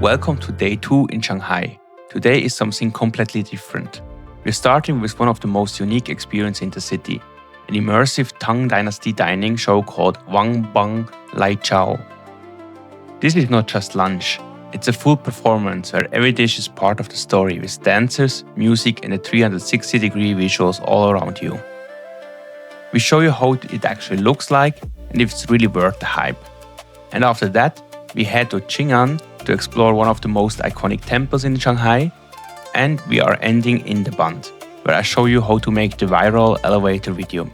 Welcome to day 2 in Shanghai. Today is something completely different. We're starting with one of the most unique experiences in the city, an immersive Tang Dynasty dining show called Wang Chao. This is not just lunch, it's a full performance where every dish is part of the story with dancers, music and a 360-degree visuals all around you. We show you how it actually looks like and if it's really worth the hype. And after that, we head to Jing'an to explore one of the most iconic temples in Shanghai, and we are ending in the Bund, where I show you how to make the viral elevator video.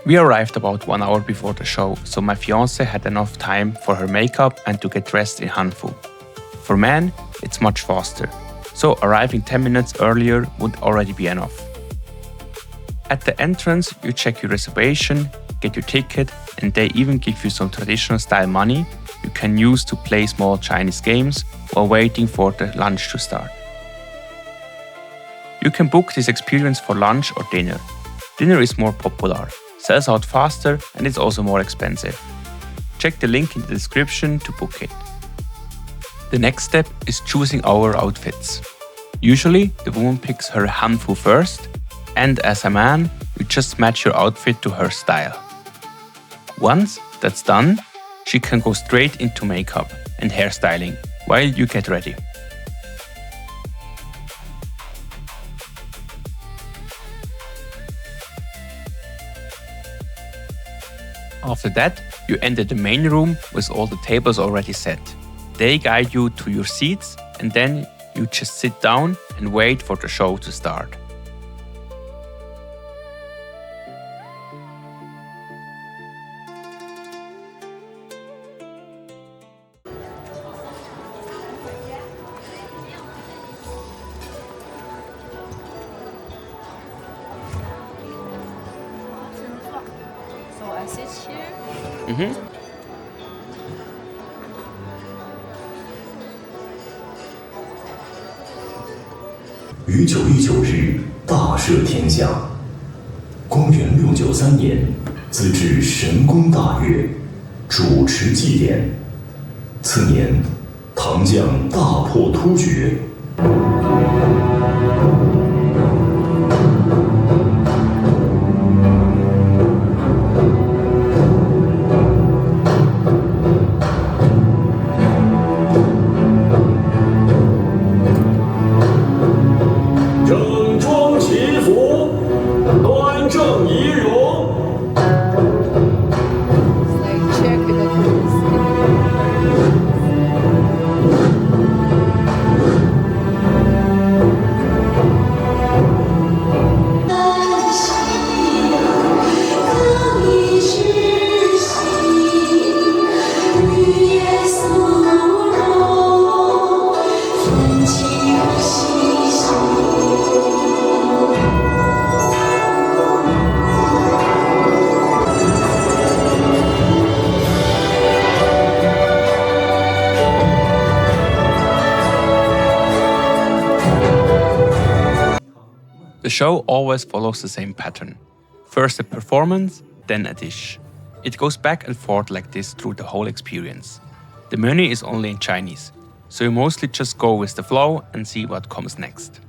We arrived about 1 hour before the show, so my fiancée had enough time for her makeup and to get dressed in hanfu. For men, it's much faster, so arriving 10 minutes earlier would already be enough. At the entrance, you check your reservation, get your ticket, and they even give you some traditional style money you can use to play small Chinese games while waiting for the lunch to start. You can book this experience for lunch or dinner. Dinner is more popular, sells out faster, and it's also more expensive. Check the link in the description to book it. The next step is choosing our outfits. Usually, the woman picks her hanfu first, and as a man, you just match your outfit to her style. Once that's done, she can go straight into makeup and hairstyling while you get ready. After that, you enter the main room with all the tables already set. They guide you to your seats and then you just sit down and wait for the show to start. So I sit here. 于9月9日大赦天下。公元693年，自至神功大悦，主持祭典。次年，唐将大破突厥。整装齐服，端正仪容。Check the The show always follows the same pattern. First a performance, then a dish. It goes back and forth like this through the whole experience. The menu is only in Chinese, so you mostly just go with the flow and see what comes next.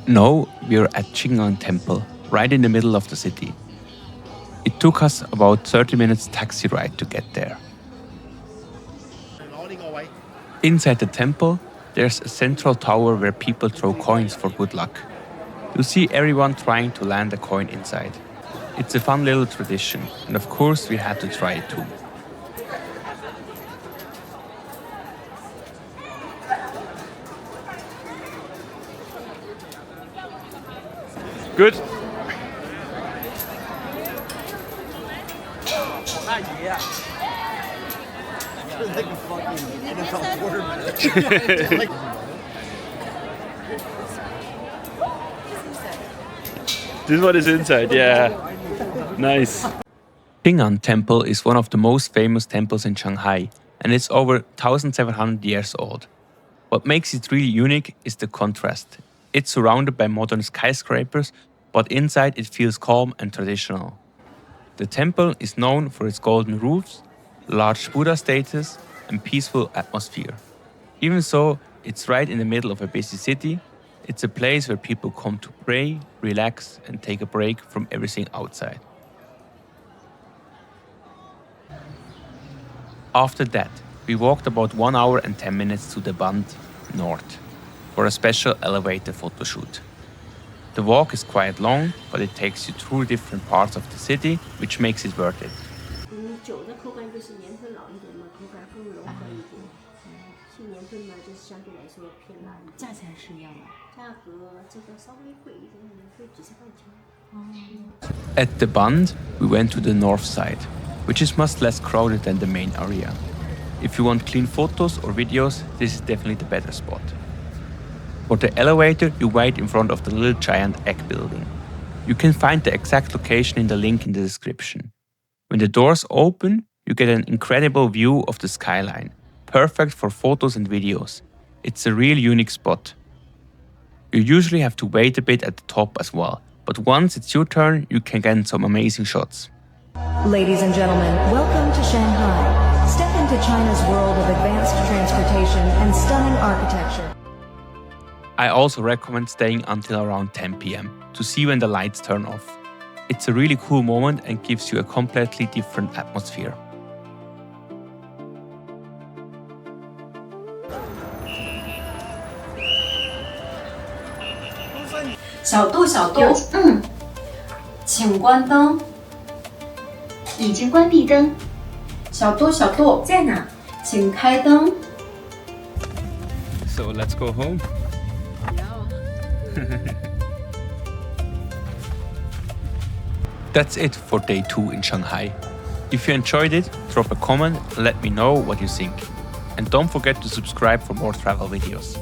Now we're at Jing'an Temple, right in the middle of the city. It took us about 30 minutes taxi ride to get there. Inside the temple, there's a central tower where people throw coins for good luck. You see everyone trying to land a coin inside. It's a fun little tradition, and of course we had to try it too. Good. This one is inside, yeah. Nice. Jing'an Temple is one of the most famous temples in Shanghai, and it's over 1,700 years old. What makes it really unique is the contrast. It's surrounded by modern skyscrapers, but inside it feels calm and traditional. The temple is known for its golden roofs, large Buddha statues, and peaceful atmosphere. Even so, it's right in the middle of a busy city. It's a place where people come to pray, relax, and take a break from everything outside. After that, we walked about 1 hour and 10 minutes to the Bund, north, for a special elevator photo shoot. The walk is quite long, but it takes you through different parts of the city, which makes it worth it. 酒的口感就是年份老一点嘛，口感更柔和一点。新年份呢，就是相对来说偏辣。价钱是一样的，价格这个稍微贵一点，贵几十块钱。At the Bund, we went to the north side, which is much less crowded than the main area. If you want clean photos or videos, this is definitely the better spot. For the elevator, you wait in front of the little giant egg building. You can find the exact location in the link in the description. When the doors open, you get an incredible view of the skyline, perfect for photos and videos. It's a real unique spot. You usually have to wait a bit at the top as well, but once it's your turn, you can get some amazing shots. Ladies and gentlemen, welcome to Shanghai. Step into China's world of advanced transportation and stunning architecture. I also recommend staying until around 10 p.m. to see when the lights turn off. It's a really cool moment and gives you a completely different atmosphere.小度，请关灯。已经关闭灯。小度，在哪？请开灯。 So let's go home. That's it for day 2 in Shanghai. If you enjoyed it, drop a comment and let me know what you think. And don't forget to subscribe for more travel videos.